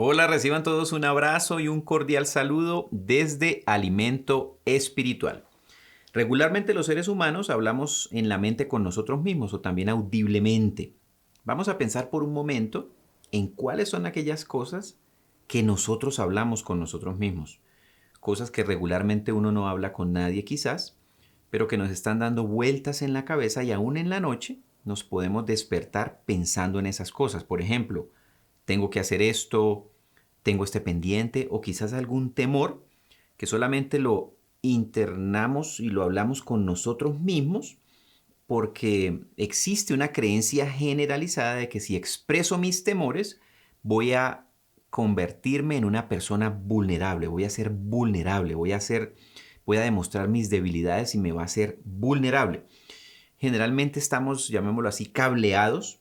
Hola, reciban todos un abrazo y un cordial saludo desde Alimento Espiritual. Regularmente los seres humanos hablamos en la mente con nosotros mismos o también audiblemente. Vamos a pensar por un momento en cuáles son aquellas cosas que nosotros hablamos con nosotros mismos. Cosas que regularmente uno no habla con nadie quizás, pero que nos están dando vueltas en la cabeza y aún en la noche nos podemos despertar pensando en esas cosas. Por ejemplo, tengo que hacer esto, tengo este pendiente o quizás algún temor que solamente lo internamos y lo hablamos con nosotros mismos porque existe una creencia generalizada de que si expreso mis temores voy a convertirme en una persona vulnerable, voy a ser vulnerable, voy a demostrar mis debilidades y me va a ser vulnerable. Generalmente estamos, llamémoslo así, cableados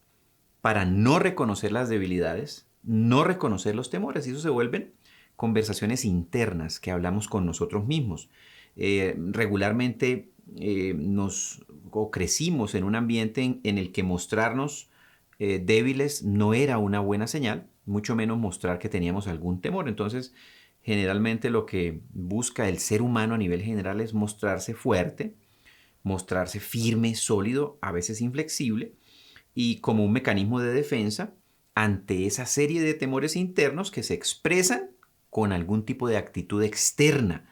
para no reconocer las debilidades, no reconocer los temores, y eso se vuelven conversaciones internas que hablamos con nosotros mismos. Regularmente nos o crecimos en un ambiente en el que mostrarnos débiles no era una buena señal, mucho menos mostrar que teníamos algún temor. Entonces, generalmente lo que busca el ser humano a nivel general es mostrarse fuerte, mostrarse firme, sólido, a veces inflexible, y como un mecanismo de defensa ante esa serie de temores internos que se expresan con algún tipo de actitud externa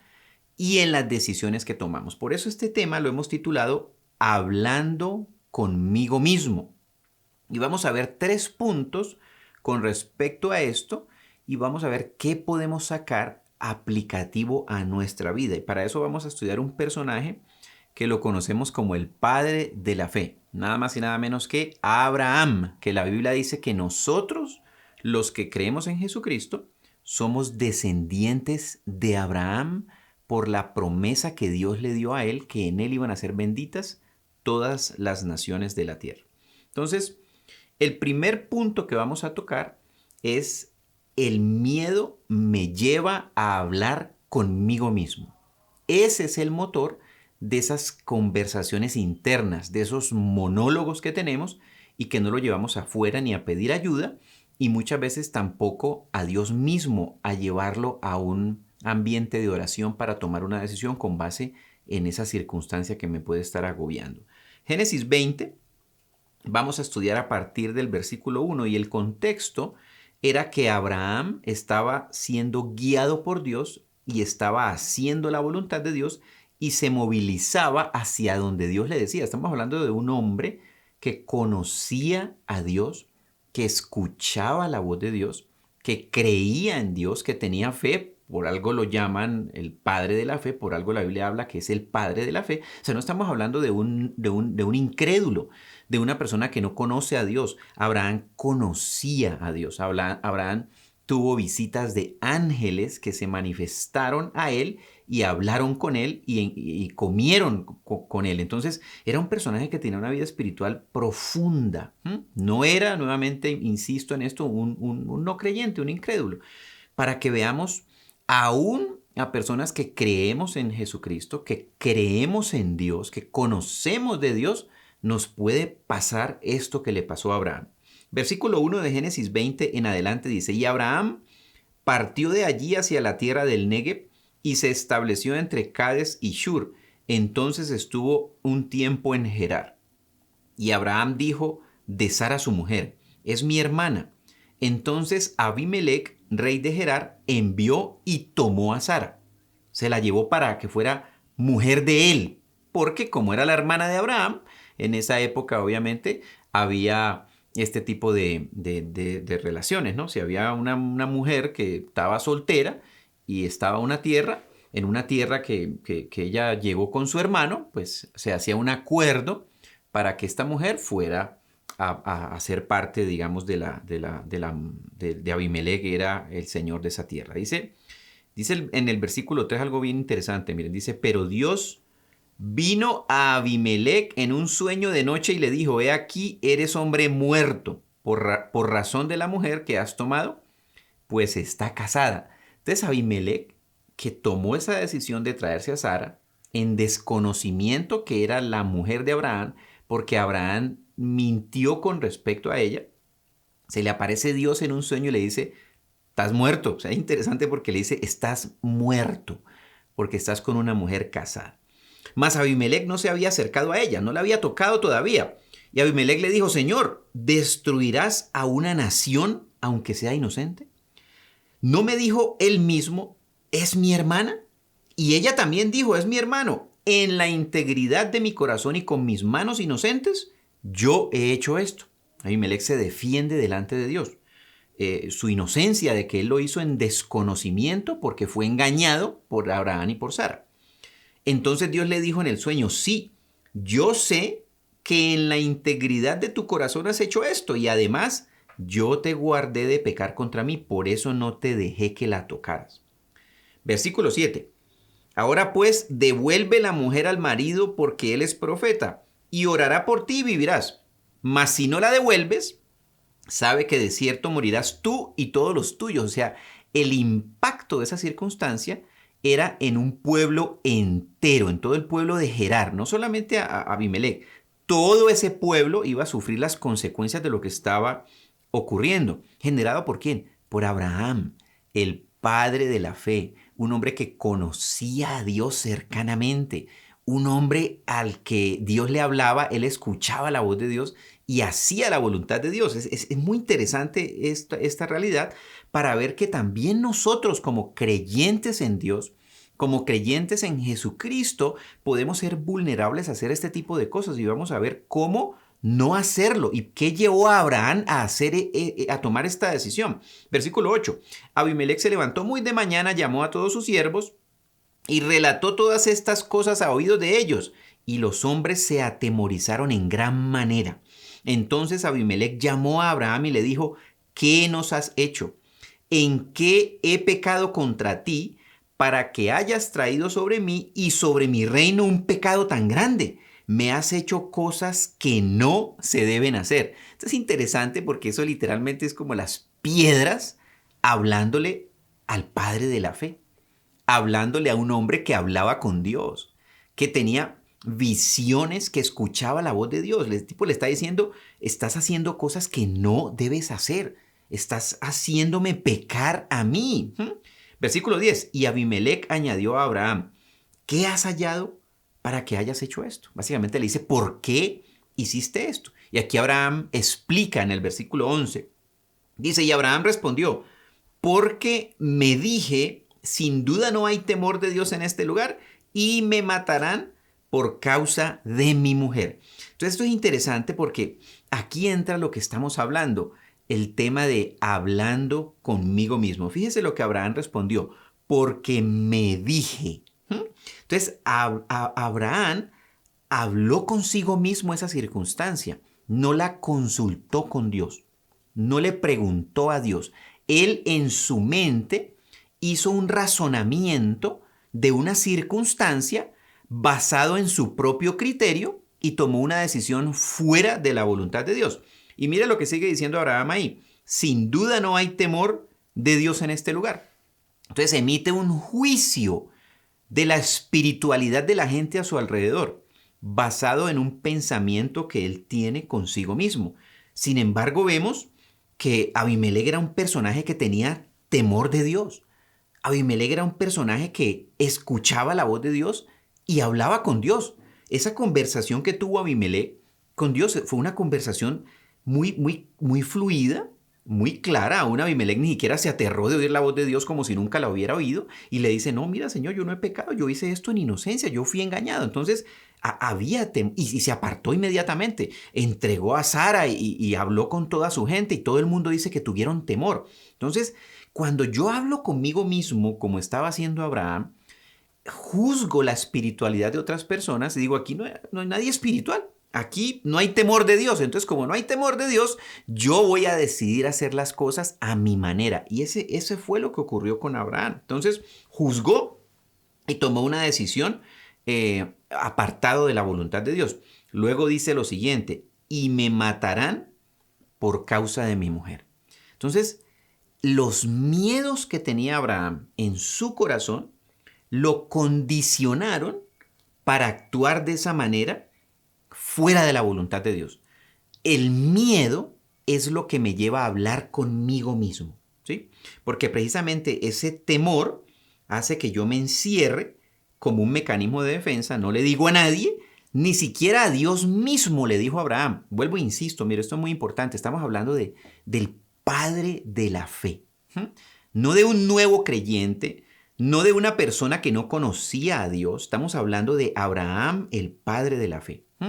y en las decisiones que tomamos. Por eso este tema lo hemos titulado Hablando conmigo mismo. Y vamos a ver 3 puntos con respecto a esto y vamos a ver qué podemos sacar aplicativo a nuestra vida. Y para eso vamos a estudiar un personaje que lo conocemos como el padre de la fe. Nada más y nada menos que Abraham, que la Biblia dice que nosotros, los que creemos en Jesucristo, somos descendientes de Abraham por la promesa que Dios le dio a él, que en él iban a ser benditas todas las naciones de la tierra. Entonces, el primer punto que vamos a tocar es el miedo me lleva a hablar conmigo mismo. Ese es el motor de esas conversaciones internas, de esos monólogos que tenemos y que no lo llevamos afuera ni a pedir ayuda y muchas veces tampoco a Dios mismo a llevarlo a un ambiente de oración para tomar una decisión con base en esa circunstancia que me puede estar agobiando. Génesis 20, vamos a estudiar a partir del versículo 1 y el contexto era que Abraham estaba siendo guiado por Dios y estaba haciendo la voluntad de Dios y se movilizaba hacia donde Dios le decía. Estamos hablando de un hombre que conocía a Dios, que escuchaba la voz de Dios, que creía en Dios, que tenía fe. Por algo lo llaman el padre de la fe, por algo la Biblia habla que es el padre de la fe. O sea, no estamos hablando de un incrédulo, de una persona que no conoce a Dios. Abraham conocía a Dios. Abraham tuvo visitas de ángeles que se manifestaron a él y hablaron con él y comieron con él. Entonces era un personaje que tenía una vida espiritual profunda. No era, nuevamente insisto en esto, un no creyente, un incrédulo. Para que veamos aún a personas que creemos en Jesucristo, que creemos en Dios, que conocemos de Dios, nos puede pasar esto que le pasó a Abraham. Versículo 1 de Génesis 20 en adelante dice, y Abraham partió de allí hacia la tierra del Negev y se estableció entre Cades y Shur. Entonces estuvo un tiempo en Gerar. Y Abraham dijo de Sara su mujer, es mi hermana. Entonces Abimelech, rey de Gerar, envió y tomó a Sara. Se la llevó para que fuera mujer de él, porque como era la hermana de Abraham, en esa época obviamente había este tipo de relaciones, ¿no? Si había una mujer que estaba soltera y estaba en una tierra que ella llegó con su hermano, pues se hacía un acuerdo para que esta mujer fuera a ser parte, digamos, de Abimelech, que era el señor de esa tierra. Dice en el versículo 3 algo bien interesante, miren, dice, pero Dios vino a Abimelech en un sueño de noche y le dijo, he aquí, eres hombre muerto por razón de la mujer que has tomado, pues está casada. Entonces Abimelech, que tomó esa decisión de traerse a Sara, en desconocimiento que era la mujer de Abraham, porque Abraham mintió con respecto a ella, se le aparece Dios en un sueño y le dice, estás muerto. O sea, es interesante porque le dice, estás muerto, porque estás con una mujer casada. Mas Abimelec no se había acercado a ella, no la había tocado todavía. Y Abimelec le dijo, Señor, ¿destruirás a una nación aunque sea inocente? ¿No me dijo él mismo, es mi hermana? Y ella también dijo, es mi hermano. En la integridad de mi corazón y con mis manos inocentes, yo he hecho esto. Abimelec se defiende delante de Dios. Su inocencia de que él lo hizo en desconocimiento porque fue engañado por Abraham y por Sara. Entonces Dios le dijo en el sueño, sí, yo sé que en la integridad de tu corazón has hecho esto y además yo te guardé de pecar contra mí, por eso no te dejé que la tocaras. Versículo 7. Ahora pues devuelve la mujer al marido porque él es profeta y orará por ti y vivirás. Mas si no la devuelves, sabe que de cierto morirás tú y todos los tuyos. O sea, el impacto de esa circunstancia era en un pueblo entero, en todo el pueblo de Gerar, no solamente a Abimelec. Todo ese pueblo iba a sufrir las consecuencias de lo que estaba ocurriendo. ¿Generado por quién? Por Abraham, el padre de la fe, un hombre que conocía a Dios cercanamente, un hombre al que Dios le hablaba, él escuchaba la voz de Dios y hacía la voluntad de Dios. Es muy interesante esta realidad para ver que también nosotros como creyentes en Dios, como creyentes en Jesucristo, podemos ser vulnerables a hacer este tipo de cosas y vamos a ver cómo no hacerlo y qué llevó a Abraham a tomar esta decisión. Versículo 8. Abimelec se levantó muy de mañana, llamó a todos sus siervos y relató todas estas cosas a oídos de ellos, y los hombres se atemorizaron en gran manera. Entonces Abimelec llamó a Abraham y le dijo, ¿qué nos has hecho? ¿En qué he pecado contra ti para que hayas traído sobre mí y sobre mi reino un pecado tan grande? Me has hecho cosas que no se deben hacer. Esto es interesante porque eso literalmente es como las piedras hablándole al padre de la fe, hablándole a un hombre que hablaba con Dios, que tenía visiones, que escuchaba la voz de Dios. El tipo le está diciendo, estás haciendo cosas que no debes hacer, estás haciéndome pecar a mí. Versículo 10, y Abimelec añadió a Abraham, ¿qué has hallado para que hayas hecho esto? Básicamente le dice, ¿por qué hiciste esto? Y aquí Abraham explica en el versículo 11, dice, y Abraham respondió, porque me dije, sin duda no hay temor de Dios en este lugar y me matarán por causa de mi mujer. Entonces esto es interesante porque aquí entra lo que estamos hablando, el tema de hablando conmigo mismo. Fíjese lo que Abraham respondió, porque me dije. Entonces Abraham habló consigo mismo esa circunstancia, no la consultó con Dios, no le preguntó a Dios. Él en su mente hizo un razonamiento de una circunstancia basado en su propio criterio y tomó una decisión fuera de la voluntad de Dios. Y mire lo que sigue diciendo Abraham ahí. Sin duda no hay temor de Dios en este lugar. Entonces emite un juicio de la espiritualidad de la gente a su alrededor, basado en un pensamiento que él tiene consigo mismo. Sin embargo, vemos que Abimelec era un personaje que tenía temor de Dios. Abimelec era un personaje que escuchaba la voz de Dios y hablaba con Dios. Esa conversación que tuvo Abimelec con Dios fue una conversación muy fluida, muy clara. Aún Abimelec ni siquiera se aterró de oír la voz de Dios como si nunca la hubiera oído y le dice, no, mira, Señor, yo no he pecado, yo hice esto en inocencia, yo fui engañado. Entonces y se apartó inmediatamente, entregó a Sara y habló con toda su gente y todo el mundo dice que tuvieron temor. Entonces, cuando yo hablo conmigo mismo, como estaba haciendo Abraham, juzgo la espiritualidad de otras personas y digo, aquí no hay nadie espiritual. Aquí no hay temor de Dios. Entonces, como no hay temor de Dios, yo voy a decidir hacer las cosas a mi manera. Y ese fue lo que ocurrió con Abraham. Entonces, juzgó y tomó una decisión apartado de la voluntad de Dios. Luego dice lo siguiente, y me matarán por causa de mi mujer. Entonces, los miedos que tenía Abraham en su corazón lo condicionaron para actuar de esa manera fuera de la voluntad de Dios. El miedo es lo que me lleva a hablar conmigo mismo. ¿sí? Porque precisamente ese temor hace que yo me encierre como un mecanismo de defensa, no le digo a nadie, ni siquiera a Dios mismo le dijo a Abraham. Vuelvo e insisto, mire, esto es muy importante, estamos hablando del padre de la fe, ¿sí? No de un nuevo creyente, no de una persona que no conocía a Dios, estamos hablando de Abraham, el padre de la fe. ¿Sí?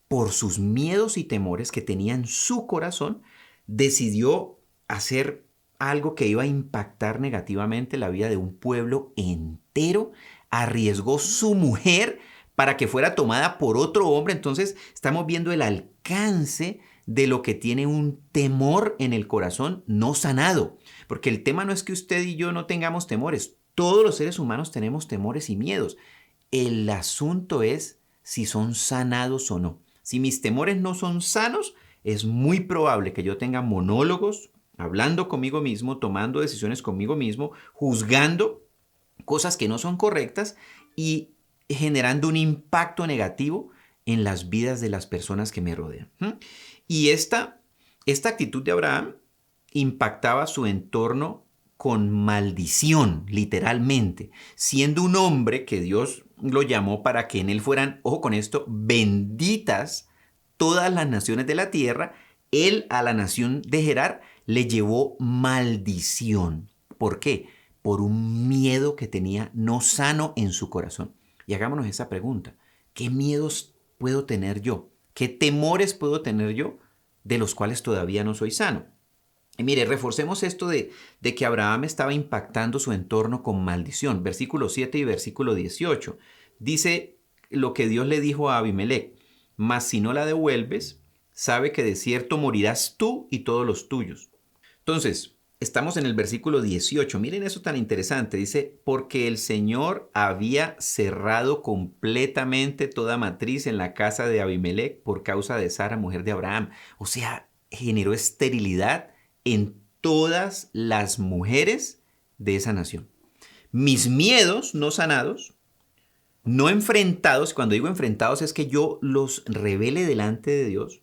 Por sus miedos y temores que tenía en su corazón, decidió hacer algo que iba a impactar negativamente la vida de un pueblo entero, arriesgó su mujer para que fuera tomada por otro hombre. Entonces estamos viendo el alcance de lo que tiene un temor en el corazón no sanado. Porque el tema no es que usted y yo no tengamos temores. Todos los seres humanos tenemos temores y miedos. El asunto es si son sanados o no. Si mis temores no son sanos, es muy probable que yo tenga monólogos, hablando conmigo mismo, tomando decisiones conmigo mismo, juzgando cosas que no son correctas y generando un impacto negativo en las vidas de las personas que me rodean. Y esta actitud de Abraham impactaba su entorno con maldición, literalmente, siendo un hombre que Dios lo llamó para que en él fueran, ojo con esto, benditas todas las naciones de la tierra. Él a la nación de Gerar le llevó maldición. ¿Por qué? Por un miedo que tenía no sano en su corazón. Y hagámonos esa pregunta. ¿Qué miedos puedo tener yo? ¿Qué temores puedo tener yo de los cuales todavía no soy sano? Y mire, reforcemos esto de que Abraham estaba impactando su entorno con maldición. Versículo 7 y versículo 18. Dice lo que Dios le dijo a Abimelech. Mas si no la devuelves, sabe que de cierto morirás tú y todos los tuyos. Entonces, estamos en el versículo 18. Miren eso tan interesante. Dice, porque el Señor había cerrado completamente toda matriz en la casa de Abimelech por causa de Sara, mujer de Abraham. O sea, generó esterilidad en todas las mujeres de esa nación. Mis miedos no sanados, no enfrentados, cuando digo enfrentados es que yo los revele delante de Dios,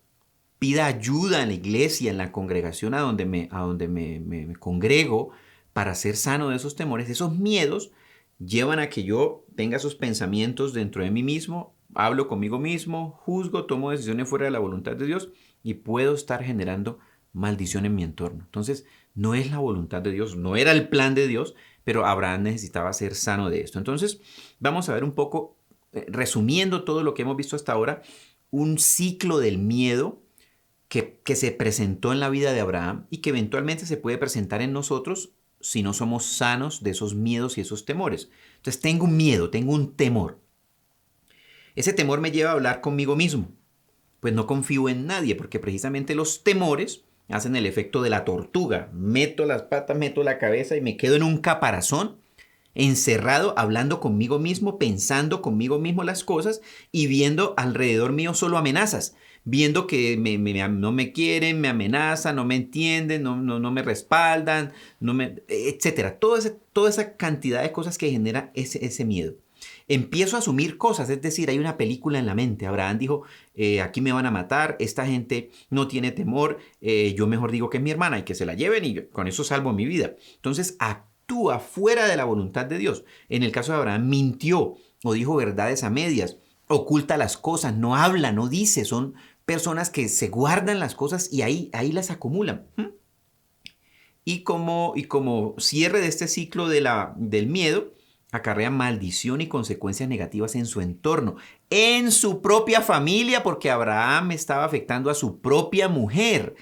pida ayuda en la iglesia, en la congregación a donde me congrego para ser sano de esos temores. Esos miedos llevan a que yo tenga esos pensamientos dentro de mí mismo, hablo conmigo mismo, juzgo, tomo decisiones fuera de la voluntad de Dios y puedo estar generando maldición en mi entorno. Entonces, no es la voluntad de Dios, no era el plan de Dios, pero Abraham necesitaba ser sano de esto. Entonces, vamos a ver un poco, resumiendo todo lo que hemos visto hasta ahora, un ciclo del miedo que se presentó en la vida de Abraham y que eventualmente se puede presentar en nosotros si no somos sanos de esos miedos y esos temores. Entonces, tengo un miedo, tengo un temor. Ese temor me lleva a hablar conmigo mismo. Pues no confío en nadie, porque precisamente los temores hacen el efecto de la tortuga. Meto las patas, meto la cabeza y me quedo en un caparazón, encerrado, hablando conmigo mismo, pensando conmigo mismo las cosas y viendo alrededor mío solo amenazas. Viendo que no me quieren, me amenazan, no me entienden, no me respaldan, etcétera. Toda esa cantidad de cosas que genera ese miedo. Empiezo a asumir cosas, es decir, hay una película en la mente. Abraham dijo, aquí me van a matar, esta gente no tiene temor, yo mejor digo que es mi hermana y que se la lleven y con eso salvo mi vida. Entonces actúa fuera de la voluntad de Dios. En el caso de Abraham, mintió o dijo verdades a medias, oculta las cosas, no habla, no dice, son personas que se guardan las cosas y ahí las acumulan. Y como cierre de este ciclo del miedo, acarrea maldición y consecuencias negativas en su entorno, en su propia familia, porque Abraham estaba afectando a su propia mujer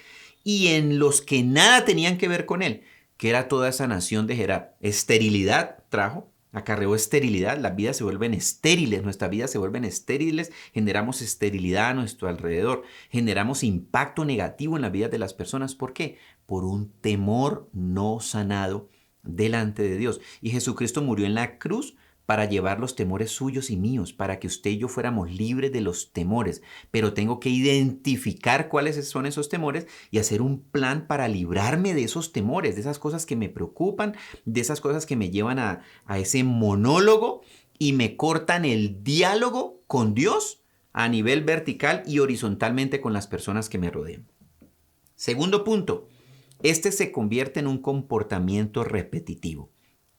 y en los que nada tenían que ver con él, que era toda esa nación de Gerar. Esterilidad trajo, acarreó esterilidad, las vidas se vuelven estériles, nuestras vidas se vuelven estériles, generamos esterilidad a nuestro alrededor, generamos impacto negativo en las vidas de las personas. ¿Por qué? Por un temor no sanado delante de Dios. Y Jesucristo murió en la cruz para llevar los temores suyos y míos, para que usted y yo fuéramos libres de los temores. Pero tengo que identificar cuáles son esos temores y hacer un plan para librarme de esos temores, de esas cosas que me preocupan, de esas cosas que me llevan a ese monólogo y me cortan el diálogo con Dios a nivel vertical y horizontalmente con las personas que me rodean. Segundo punto, este se convierte en un comportamiento repetitivo.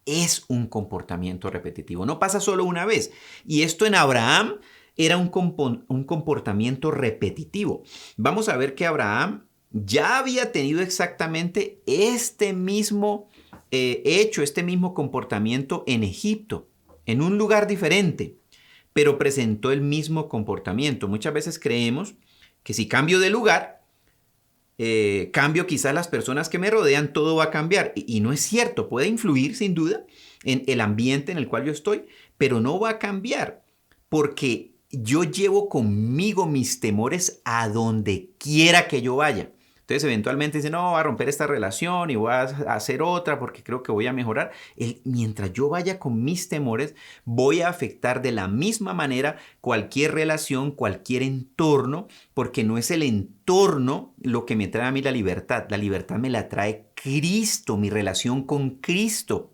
Es un comportamiento repetitivo, no pasa solo una vez. Y esto en Abraham era un comportamiento repetitivo. Vamos a ver que Abraham ya había tenido exactamente este mismo hecho, este mismo comportamiento en Egipto, en un lugar diferente, pero presentó el mismo comportamiento. Muchas veces creemos que si cambio de lugar, cambio quizás las personas que me rodean, todo va a cambiar. Y no es cierto, puede influir sin duda en el ambiente en el cual yo estoy, pero no va a cambiar porque yo llevo conmigo mis temores a donde quiera que yo vaya. Entonces eventualmente dice, no, voy a romper esta relación y voy a hacer otra porque creo que voy a mejorar. Mientras yo vaya con mis temores, voy a afectar de la misma manera cualquier relación, cualquier entorno, porque no es el entorno lo que me trae a mí la libertad. La libertad me la trae Cristo, mi relación con Cristo.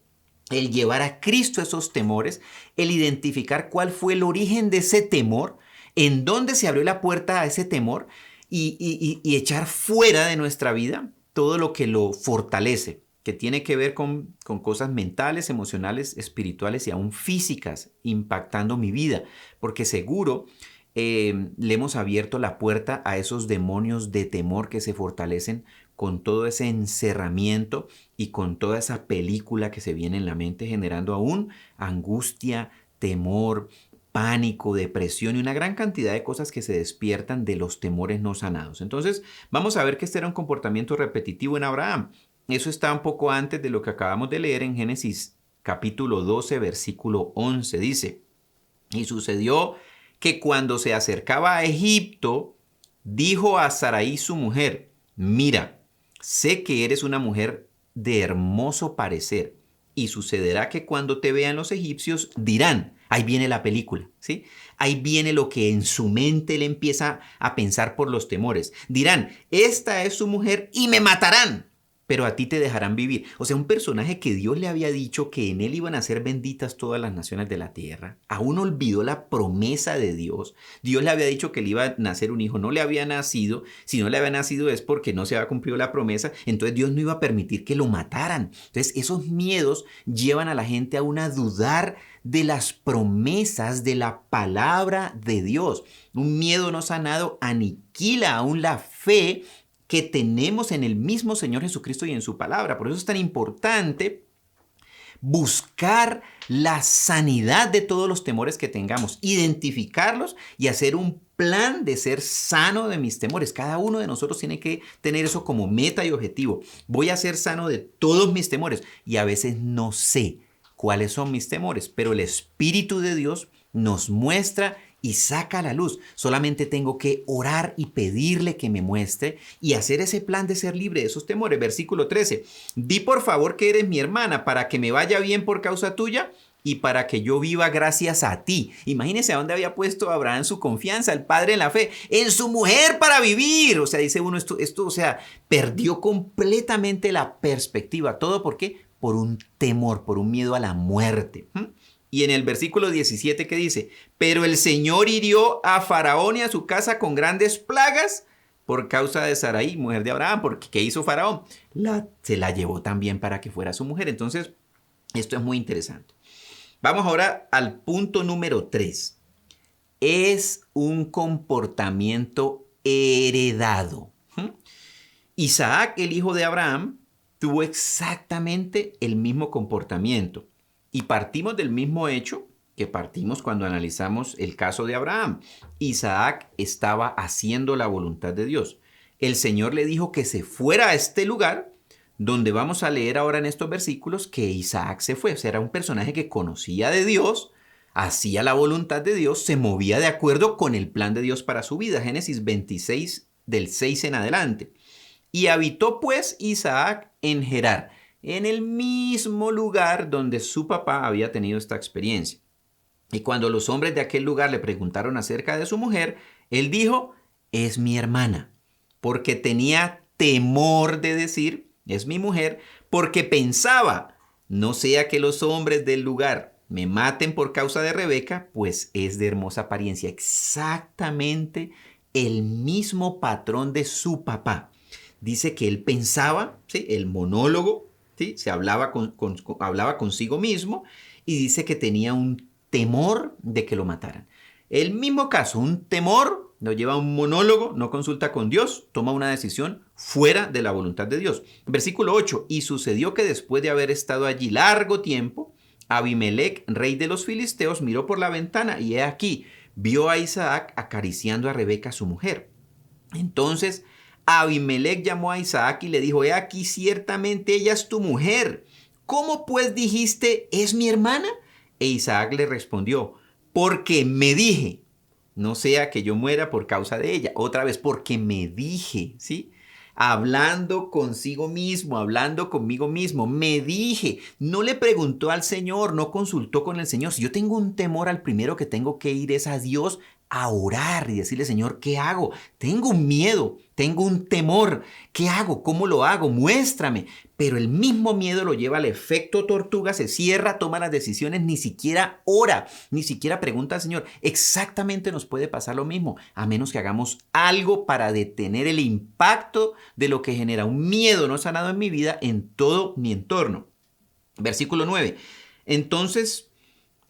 El llevar a Cristo esos temores, el identificar cuál fue el origen de ese temor, en dónde se abrió la puerta a ese temor y echar fuera de nuestra vida todo lo que lo fortalece, que tiene que ver con cosas mentales, emocionales, espirituales y aún físicas impactando mi vida, porque seguro le hemos abierto la puerta a esos demonios de temor que se fortalecen con todo ese encerramiento y con toda esa película que se viene en la mente generando aún angustia, temor, pánico, depresión y una gran cantidad de cosas que se despiertan de los temores no sanados. Entonces, vamos a ver que este era un comportamiento repetitivo en Abraham. Eso está un poco antes de lo que acabamos de leer en Génesis capítulo 12, versículo 11. Dice, y sucedió que cuando se acercaba a Egipto, dijo a Sarai su mujer, mira, sé que eres una mujer de hermoso parecer, y sucederá que cuando te vean los egipcios dirán, ahí viene la película, ¿sí? Ahí viene lo que en su mente él empieza a pensar por los temores. Dirán, esta es su mujer y me matarán, pero a ti te dejarán vivir. O sea, un personaje que Dios le había dicho que en él iban a ser benditas todas las naciones de la tierra, aún olvidó la promesa de Dios. Dios le había dicho que le iba a nacer un hijo, no le había nacido. Si no le había nacido es porque no se había cumplido la promesa, entonces Dios no iba a permitir que lo mataran. Entonces esos miedos llevan a la gente aún a dudar de las promesas de la palabra de Dios. Un miedo no sanado aniquila aún la fe que tenemos en el mismo Señor Jesucristo y en su palabra. Por eso es tan importante buscar la sanidad de todos los temores que tengamos, identificarlos y hacer un plan de ser sano de mis temores. Cada uno de nosotros tiene que tener eso como meta y objetivo. Voy a ser sano de todos mis temores y a veces no sé cuáles son mis temores, pero el Espíritu de Dios nos muestra y saca a la luz. Solamente tengo que orar y pedirle que me muestre y hacer ese plan de ser libre de esos temores. Versículo 13. Di por favor que eres mi hermana para que me vaya bien por causa tuya y para que yo viva gracias a ti. Imagínense a dónde había puesto Abraham su confianza, el padre en la fe, en su mujer para vivir. O sea, dice uno, esto, o sea, perdió completamente la perspectiva. ¿Todo por qué? Por un temor, por un miedo a la muerte. Y en el versículo 17 que dice, pero el Señor hirió a Faraón y a su casa con grandes plagas por causa de Sarai, mujer de Abraham, porque ¿qué hizo Faraón? Se la llevó también para que fuera su mujer. Entonces, esto es muy interesante. Vamos ahora al punto número 3. Es un comportamiento heredado. Isaac, el hijo de Abraham, tuvo exactamente el mismo comportamiento. Y partimos del mismo hecho que partimos cuando analizamos el caso de Abraham. Isaac estaba haciendo la voluntad de Dios. El Señor le dijo que se fuera a este lugar donde vamos a leer ahora en estos versículos que Isaac se fue. O sea, era un personaje que conocía de Dios, hacía la voluntad de Dios, se movía de acuerdo con el plan de Dios para su vida. Génesis 26, del 6 en adelante. Y habitó pues Isaac en Gerar, en el mismo lugar donde su papá había tenido esta experiencia. Y cuando los hombres de aquel lugar le preguntaron acerca de su mujer, él dijo, es mi hermana, porque tenía temor de decir, es mi mujer, porque pensaba, no sea que los hombres del lugar me maten por causa de Rebeca, pues es de hermosa apariencia. Exactamente el mismo patrón de su papá. Dice que él pensaba ¿sí? El monólogo, ¿sí? Se hablaba, hablaba consigo mismo y dice que tenía un temor de que lo mataran. El mismo caso, un temor, lo lleva a un monólogo, no consulta con Dios, toma una decisión fuera de la voluntad de Dios. Versículo 8, y sucedió que después de haber estado allí largo tiempo, Abimelec, rey de los filisteos, miró por la ventana y he aquí, vio a Isaac acariciando a Rebeca, su mujer. Entonces Abimelec llamó a Isaac y le dijo, he aquí, ciertamente ella es tu mujer. ¿Cómo pues dijiste, es mi hermana? E Isaac le respondió, porque me dije, no sea que yo muera por causa de ella. Otra vez, porque me dije, ¿sí? Hablando consigo mismo, hablando conmigo mismo, me dije, no le preguntó al Señor, no consultó con el Señor. Si yo tengo un temor, al primero que tengo que ir es a Dios a orar y decirle, Señor, ¿qué hago? Tengo un miedo, tengo un temor. ¿Qué hago? ¿Cómo lo hago? Muéstrame. Pero el mismo miedo lo lleva al efecto tortuga, se cierra, toma las decisiones, ni siquiera ora, ni siquiera pregunta al Señor. Exactamente nos puede pasar lo mismo, a menos que hagamos algo para detener el impacto de lo que genera un miedo no sanado en mi vida en todo mi entorno. Versículo 9. Entonces,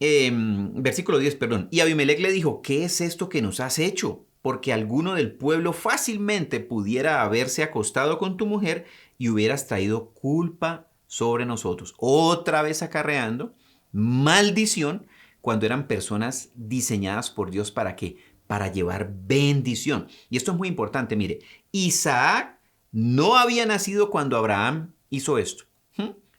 versículo 10, perdón. Y Abimelec le dijo, ¿qué es esto que nos has hecho? Porque alguno del pueblo fácilmente pudiera haberse acostado con tu mujer y hubieras traído culpa sobre nosotros. Otra vez acarreando maldición cuando eran personas diseñadas por Dios ¿para qué? Para llevar bendición. Y esto es muy importante, mire, Isaac no había nacido cuando Abraham hizo esto.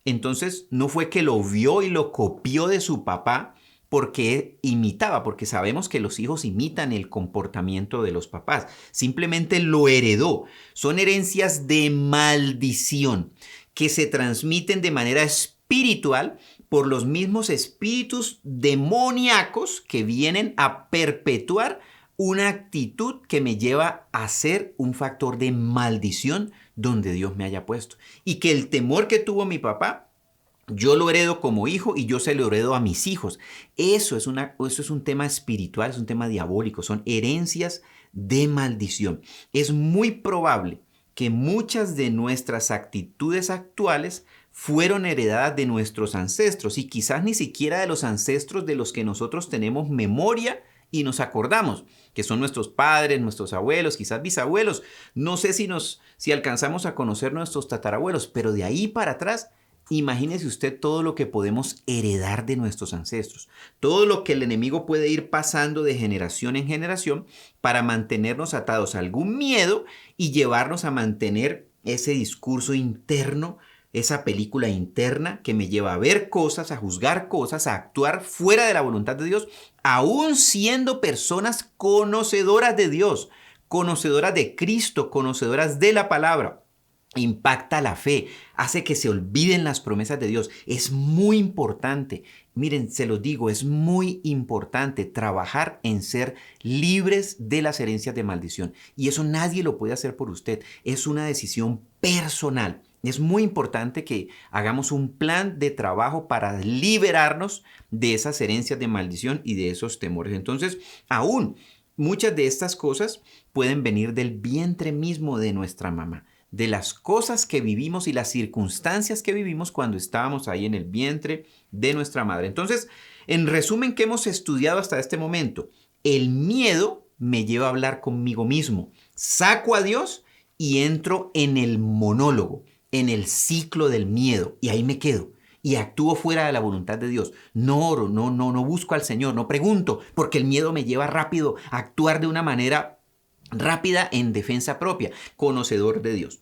Entonces no fue que lo vio y lo copió de su papá porque imitaba, porque sabemos que los hijos imitan el comportamiento de los papás. Simplemente lo heredó. Son herencias de maldición que se transmiten de manera espiritual por los mismos espíritus demoníacos que vienen a perpetuar una actitud que me lleva a ser un factor de maldición donde Dios me haya puesto. Y que el temor que tuvo mi papá, yo lo heredo como hijo y yo se lo heredo a mis hijos. Eso es un tema espiritual, es un tema diabólico, son herencias de maldición. Es muy probable que muchas de nuestras actitudes actuales fueron heredadas de nuestros ancestros y quizás ni siquiera de los ancestros de los que nosotros tenemos memoria y nos acordamos, que son nuestros padres, nuestros abuelos, quizás bisabuelos. No sé si alcanzamos a conocer nuestros tatarabuelos, pero de ahí para atrás, imagínese usted todo lo que podemos heredar de nuestros ancestros, todo lo que el enemigo puede ir pasando de generación en generación para mantenernos atados a algún miedo y llevarnos a mantener ese discurso interno, esa película interna que me lleva a ver cosas, a juzgar cosas, a actuar fuera de la voluntad de Dios, aún siendo personas conocedoras de Dios, conocedoras de Cristo, conocedoras de la palabra. Impacta la fe, hace que se olviden las promesas de Dios. Es muy importante, miren, se los digo, es muy importante trabajar en ser libres de las herencias de maldición. Y eso nadie lo puede hacer por usted. Es una decisión personal. Es muy importante que hagamos un plan de trabajo para liberarnos de esas herencias de maldición y de esos temores. Entonces, aún muchas de estas cosas pueden venir del vientre mismo de nuestra mamá, de las cosas que vivimos y las circunstancias que vivimos cuando estábamos ahí en el vientre de nuestra madre. Entonces, en resumen, ¿qué hemos estudiado hasta este momento? El miedo me lleva a hablar conmigo mismo. Saco a Dios y entro en el monólogo, en el ciclo del miedo, y ahí me quedo. Y actúo fuera de la voluntad de Dios. No oro, no busco al Señor, no pregunto, porque el miedo me lleva rápido a actuar de una manera rápida en defensa propia, conocedor de Dios.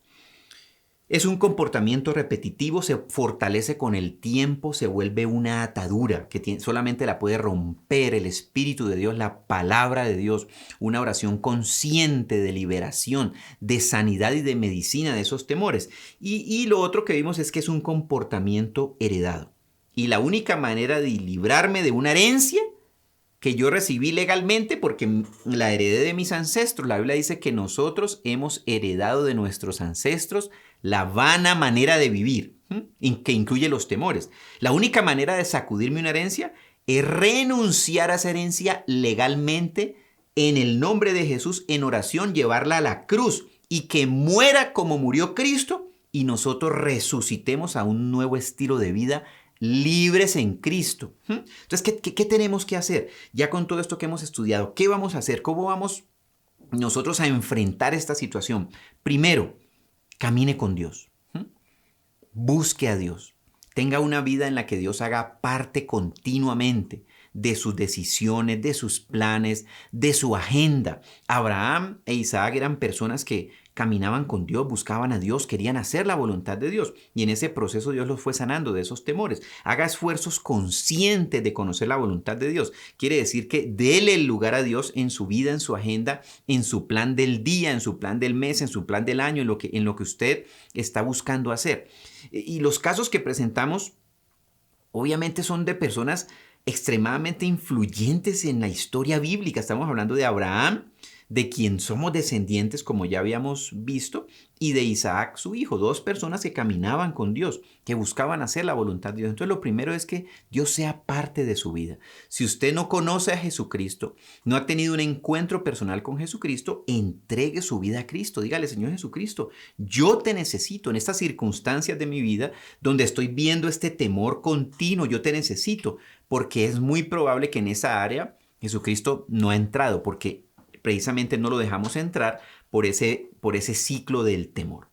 Es un comportamiento repetitivo, se fortalece con el tiempo, se vuelve una atadura que solamente la puede romper el Espíritu de Dios, la palabra de Dios, una oración consciente de liberación, de sanidad y de medicina de esos temores. Y lo otro que vimos es que es un comportamiento heredado. Y la única manera de librarme de una herencia que yo recibí legalmente porque la heredé de mis ancestros. La Biblia dice que nosotros hemos heredado de nuestros ancestros la vana manera de vivir, que incluye los temores. La única manera de sacudirme una herencia es renunciar a esa herencia legalmente en el nombre de Jesús, en oración, llevarla a la cruz y que muera como murió Cristo y nosotros resucitemos a un nuevo estilo de vida libres en Cristo. Entonces, ¿qué tenemos que hacer? Ya con todo esto que hemos estudiado, ¿qué vamos a hacer? ¿Cómo vamos nosotros a enfrentar esta situación? Primero, camine con Dios. Busque a Dios. Tenga una vida en la que Dios haga parte continuamente de sus decisiones, de sus planes, de su agenda. Abraham e Isaac eran personas que caminaban con Dios, buscaban a Dios, querían hacer la voluntad de Dios. Y en ese proceso Dios los fue sanando de esos temores. Haga esfuerzos conscientes de conocer la voluntad de Dios. Quiere decir que déle el lugar a Dios en su vida, en su agenda, en su plan del día, en su plan del mes, en su plan del año, en lo que usted está buscando hacer. Y los casos que presentamos obviamente son de personas extremadamente influyentes en la historia bíblica. Estamos hablando de Abraham, de quien somos descendientes, como ya habíamos visto, y de Isaac, su hijo, dos personas que caminaban con Dios, que buscaban hacer la voluntad de Dios. Entonces, lo primero es que Dios sea parte de su vida. Si usted no conoce a Jesucristo, no ha tenido un encuentro personal con Jesucristo, entregue su vida a Cristo. Dígale: Señor Jesucristo, yo te necesito en estas circunstancias de mi vida donde estoy viendo este temor continuo. Yo te necesito, porque es muy probable que en esa área Jesucristo no ha entrado, porque precisamente no lo dejamos entrar por ese ciclo del temor.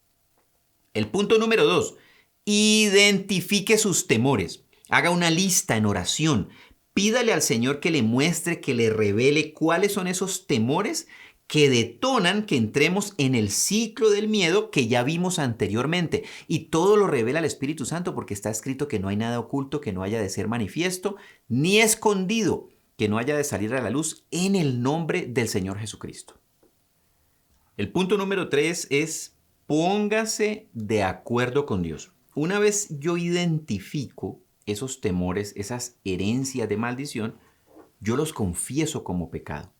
El punto número 2, identifique sus temores. Haga una lista en oración. Pídale al Señor que le muestre, que le revele cuáles son esos temores que detonan que entremos en el ciclo del miedo que ya vimos anteriormente. Y todo lo revela el Espíritu Santo, porque está escrito que no hay nada oculto que no haya de ser manifiesto ni escondido, que no haya de salir a la luz, en el nombre del Señor Jesucristo. El punto número 3 es: póngase de acuerdo con Dios. Una vez yo identifico esos temores, esas herencias de maldición, yo los confieso como pecado,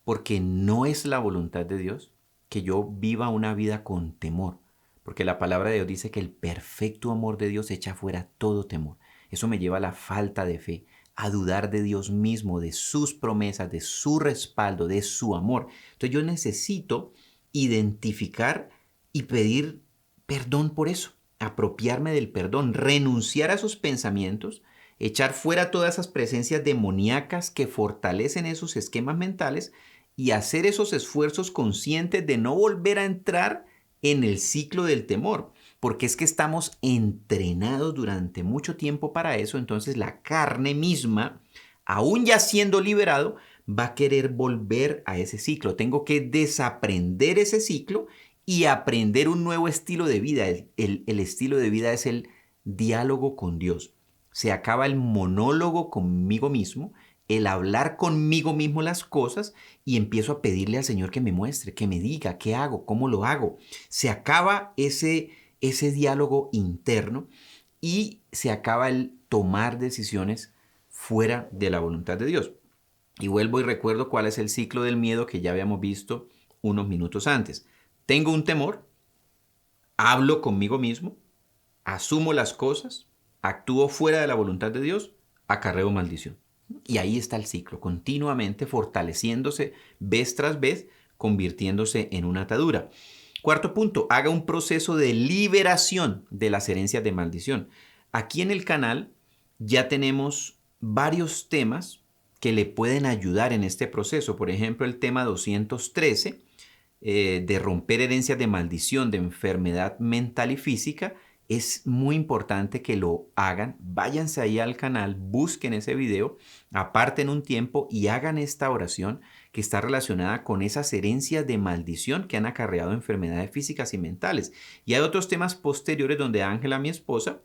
porque no es la voluntad de Dios que yo viva una vida con temor, porque la palabra de Dios dice que el perfecto amor de Dios echa fuera todo temor. Eso me lleva a la falta de fe, a dudar de Dios mismo, de sus promesas, de su respaldo, de su amor. Entonces yo necesito identificar y pedir perdón por eso, apropiarme del perdón, renunciar a esos pensamientos, echar fuera todas esas presencias demoníacas que fortalecen esos esquemas mentales y hacer esos esfuerzos conscientes de no volver a entrar en el ciclo del temor, porque es que estamos entrenados durante mucho tiempo para eso. Entonces la carne misma, aún ya siendo liberado, va a querer volver a ese ciclo. Tengo que desaprender ese ciclo y aprender un nuevo estilo de vida. El estilo de vida es el diálogo con Dios. Se acaba el monólogo conmigo mismo, el hablar conmigo mismo las cosas, y empiezo a pedirle al Señor que me muestre, que me diga qué hago, cómo lo hago. Se acaba ese diálogo interno y se acaba el tomar decisiones fuera de la voluntad de Dios. Y vuelvo y recuerdo cuál es el ciclo del miedo que ya habíamos visto unos minutos antes. Tengo un temor, hablo conmigo mismo, asumo las cosas, actúo fuera de la voluntad de Dios, acarreo maldición. Y ahí está el ciclo, continuamente fortaleciéndose vez tras vez, convirtiéndose en una atadura. Cuarto punto, haga un proceso de liberación de las herencias de maldición. Aquí en el canal ya tenemos varios temas que le pueden ayudar en este proceso. Por ejemplo, el tema 213, de romper herencias de maldición, de enfermedad mental y física. Es muy importante que lo hagan. Váyanse ahí al canal, busquen ese video, aparten un tiempo y hagan esta oración que está relacionada con esas herencias de maldición que han acarreado enfermedades físicas y mentales. Y hay otros temas posteriores donde Ángela, mi esposa,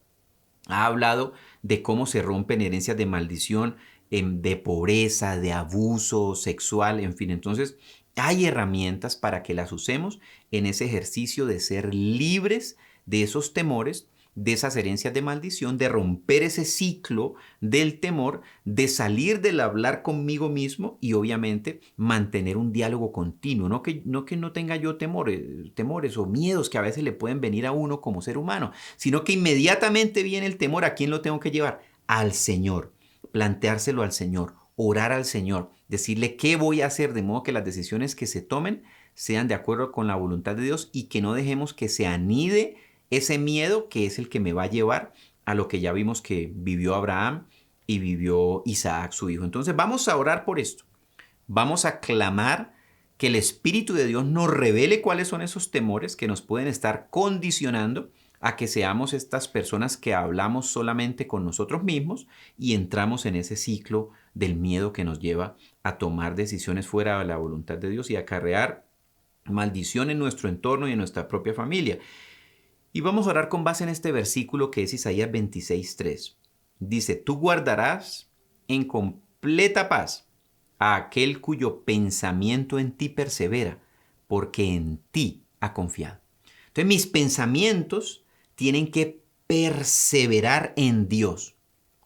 ha hablado de cómo se rompen herencias de maldición, de pobreza, de abuso sexual, en fin. Entonces, hay herramientas para que las usemos en ese ejercicio de ser libres de esos temores, de esas herencias de maldición, de romper ese ciclo del temor, de salir del hablar conmigo mismo y obviamente mantener un diálogo continuo. No que no tenga yo temores o miedos que a veces le pueden venir a uno como ser humano, sino que inmediatamente viene el temor. ¿A quién lo tengo que llevar? Al Señor. Planteárselo al Señor, orar al Señor, decirle qué voy a hacer, de modo que las decisiones que se tomen sean de acuerdo con la voluntad de Dios y que no dejemos que se anide ese miedo que es el que me va a llevar a lo que ya vimos que vivió Abraham y vivió Isaac, su hijo. Entonces vamos a orar por esto. Vamos a clamar que el Espíritu de Dios nos revele cuáles son esos temores que nos pueden estar condicionando a que seamos estas personas que hablamos solamente con nosotros mismos y entramos en ese ciclo del miedo que nos lleva a tomar decisiones fuera de la voluntad de Dios y a acarrear maldición en nuestro entorno y en nuestra propia familia. Y vamos a orar con base en este versículo que es Isaías 26:3. Dice, tú guardarás en completa paz a aquel cuyo pensamiento en ti persevera, porque en ti ha confiado. Entonces mis pensamientos tienen que perseverar en Dios.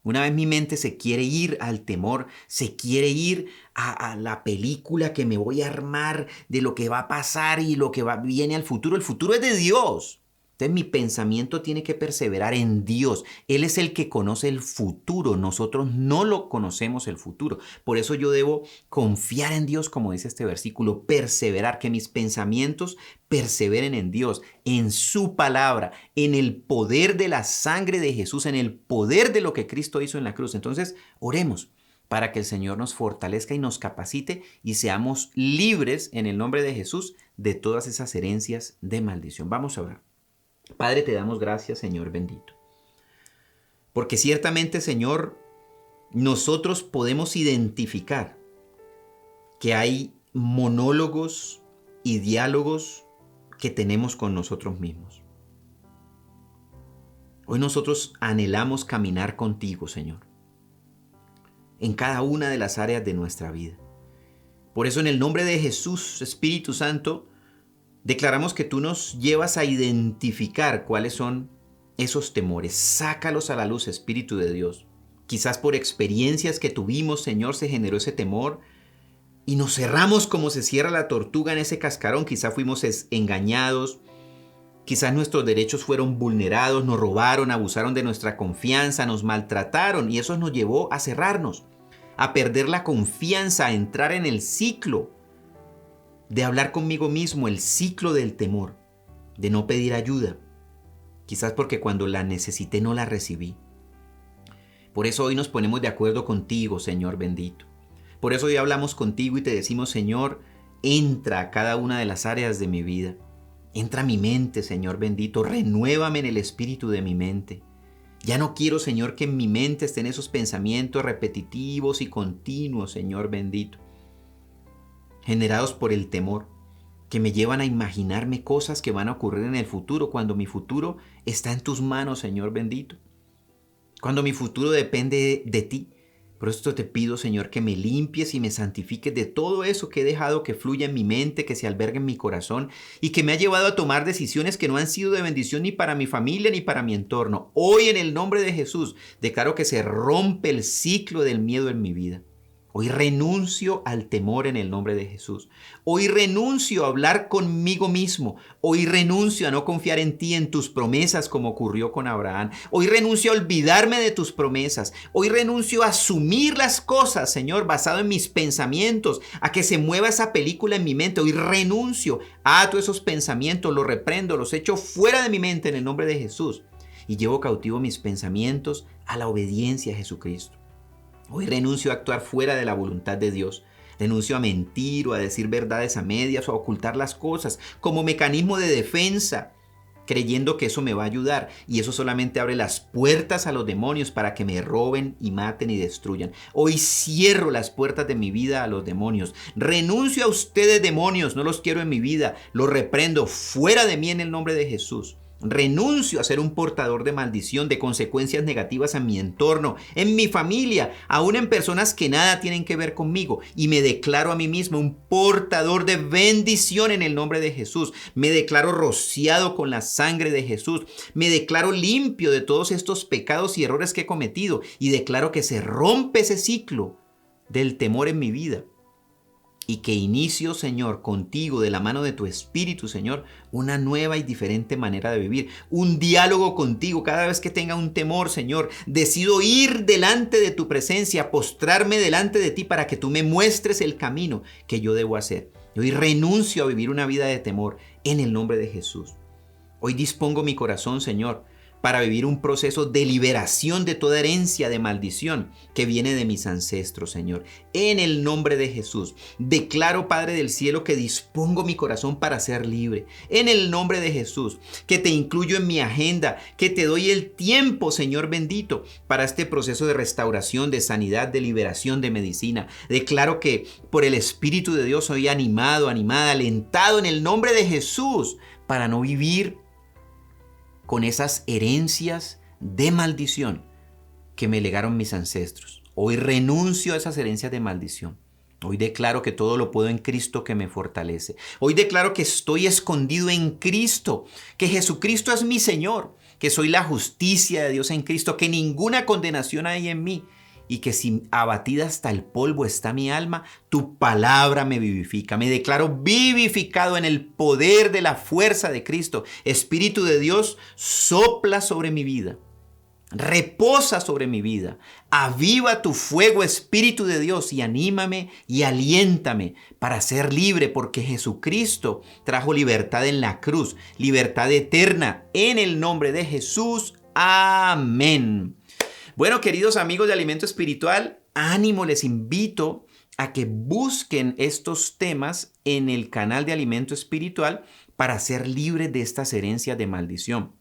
Una vez mi mente se quiere ir al temor, se quiere ir a la película que me voy a armar de lo que va a pasar y lo que viene al futuro. El futuro es de Dios. Entonces mi pensamiento tiene que perseverar en Dios. Él es el que conoce el futuro. Nosotros no lo conocemos el futuro. Por eso yo debo confiar en Dios, como dice este versículo, perseverar, que mis pensamientos perseveren en Dios, en su palabra, en el poder de la sangre de Jesús, en el poder de lo que Cristo hizo en la cruz. Entonces, oremos para que el Señor nos fortalezca y nos capacite y seamos libres en el nombre de Jesús de todas esas herencias de maldición. Vamos a orar. Padre, te damos gracias, Señor bendito. Porque ciertamente, Señor, nosotros podemos identificar que hay monólogos y diálogos que tenemos con nosotros mismos. Hoy nosotros anhelamos caminar contigo, Señor, en cada una de las áreas de nuestra vida. Por eso, en el nombre de Jesús, Espíritu Santo, declaramos que tú nos llevas a identificar cuáles son esos temores. Sácalos a la luz, Espíritu de Dios. Quizás por experiencias que tuvimos, Señor, se generó ese temor y nos cerramos como se cierra la tortuga en ese cascarón. Quizás fuimos engañados, quizás nuestros derechos fueron vulnerados, nos robaron, abusaron de nuestra confianza, nos maltrataron y eso nos llevó a cerrarnos, a perder la confianza, a entrar en el ciclo de hablar conmigo mismo, el ciclo del temor, de no pedir ayuda, quizás porque cuando la necesité no la recibí. Por eso hoy nos ponemos de acuerdo contigo, Señor bendito. Por eso hoy hablamos contigo y te decimos, Señor, entra a cada una de las áreas de mi vida. Entra a mi mente, Señor bendito, renuévame en el espíritu de mi mente. Ya no quiero, Señor, que en mi mente estén esos pensamientos repetitivos y continuos, Señor bendito, generados por el temor, que me llevan a imaginarme cosas que van a ocurrir en el futuro, cuando mi futuro está en tus manos, Señor bendito. Cuando mi futuro depende de ti. Por esto te pido, Señor, que me limpies y me santifiques de todo eso que he dejado que fluya en mi mente, que se albergue en mi corazón y que me ha llevado a tomar decisiones que no han sido de bendición ni para mi familia ni para mi entorno. Hoy, en el nombre de Jesús, declaro que se rompe el ciclo del miedo en mi vida. Hoy renuncio al temor en el nombre de Jesús. Hoy renuncio a hablar conmigo mismo. Hoy renuncio a no confiar en ti, en tus promesas, como ocurrió con Abraham. Hoy renuncio a olvidarme de tus promesas. Hoy renuncio a asumir las cosas, Señor, basado en mis pensamientos, a que se mueva esa película en mi mente. Hoy renuncio a todos esos pensamientos, los reprendo, los echo fuera de mi mente en el nombre de Jesús. Y llevo cautivo mis pensamientos a la obediencia a Jesucristo. Hoy renuncio a actuar fuera de la voluntad de Dios. Renuncio a mentir o a decir verdades a medias o a ocultar las cosas como mecanismo de defensa, creyendo que eso me va a ayudar. Y eso solamente abre las puertas a los demonios para que me roben y maten y destruyan. Hoy cierro las puertas de mi vida a los demonios. Renuncio a ustedes, demonios, no los quiero en mi vida. Los reprendo fuera de mí en el nombre de Jesús. Renuncio a ser un portador de maldición, de consecuencias negativas en mi entorno, en mi familia, aún en personas que nada tienen que ver conmigo. Y me declaro a mí mismo un portador de bendición en el nombre de Jesús. Me declaro rociado con la sangre de Jesús. Me declaro limpio de todos estos pecados y errores que he cometido. Y declaro que se rompe ese ciclo del temor en mi vida. Y que inicio, Señor, contigo, de la mano de tu Espíritu, Señor, una nueva y diferente manera de vivir. Un diálogo contigo cada vez que tenga un temor, Señor. Decido ir delante de tu presencia, postrarme delante de ti para que tú me muestres el camino que yo debo hacer. Yo hoy renuncio a vivir una vida de temor en el nombre de Jesús. Hoy dispongo mi corazón, Señor, para vivir un proceso de liberación de toda herencia de maldición que viene de mis ancestros, Señor. En el nombre de Jesús, declaro, Padre del cielo, que dispongo mi corazón para ser libre. En el nombre de Jesús, que te incluyo en mi agenda, que te doy el tiempo, Señor bendito, para este proceso de restauración, de sanidad, de liberación, de medicina. Declaro que por el Espíritu de Dios soy animado, animada, alentado en el nombre de Jesús para no vivir con esas herencias de maldición que me legaron mis ancestros. Hoy renuncio a esas herencias de maldición. Hoy declaro que todo lo puedo en Cristo que me fortalece. Hoy declaro que estoy escondido en Cristo, que Jesucristo es mi Señor, que soy la justicia de Dios en Cristo, que ninguna condenación hay en mí y que si abatida hasta el polvo está mi alma, tu palabra me vivifica. Me declaro vivificado en el poder de la fuerza de Cristo. Espíritu de Dios, sopla sobre mi vida. Reposa sobre mi vida. Aviva tu fuego, Espíritu de Dios, y anímame y aliéntame para ser libre, porque Jesucristo trajo libertad en la cruz, libertad eterna, en el nombre de Jesús. Amén. Bueno, queridos amigos de Alimento Espiritual, ánimo, les invito a que busquen estos temas en el canal de Alimento Espiritual para ser libres de estas herencias de maldición.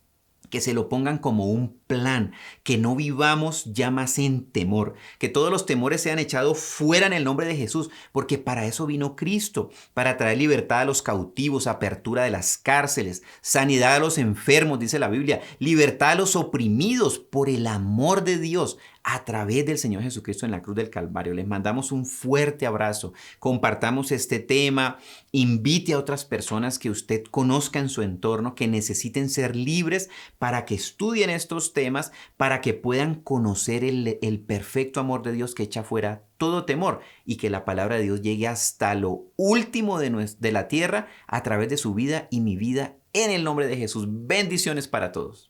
Que se lo pongan como un plan, que no vivamos ya más en temor, que todos los temores sean echados fuera en el nombre de Jesús, porque para eso vino Cristo, para traer libertad a los cautivos, apertura de las cárceles, sanidad a los enfermos, dice la Biblia, libertad a los oprimidos por el amor de Dios a través del Señor Jesucristo en la cruz del Calvario. Les mandamos un fuerte abrazo, compartamos este tema, invite a otras personas que usted conozca en su entorno, que necesiten ser libres para que estudien estos temas, para que puedan conocer el perfecto amor de Dios que echa fuera todo temor y que la palabra de Dios llegue hasta lo último de la tierra a través de su vida y mi vida en el nombre de Jesús. Bendiciones para todos.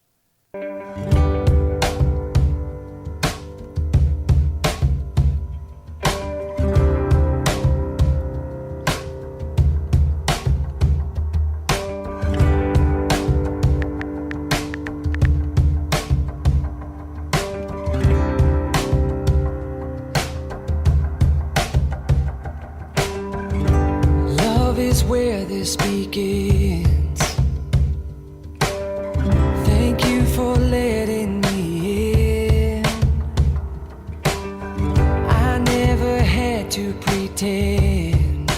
Where this begins. Thank you for letting me in. I never had to pretend.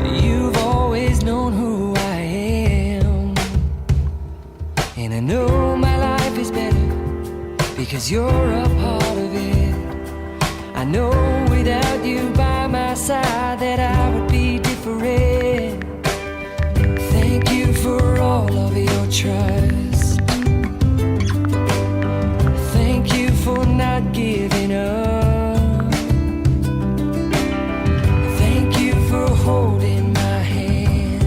You've always known who I am, and I know my life is better because you're a part of it. I know without you by my side that I would be different. Thank you for all of your trust. Thank you for not giving up. Thank you for holding my hand.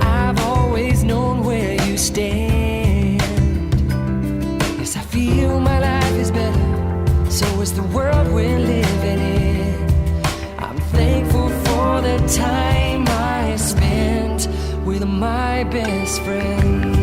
I've always known where you stand. Yes, I feel my life is better. So is the world we're living in. I'm thankful for the time I spent with my best friend.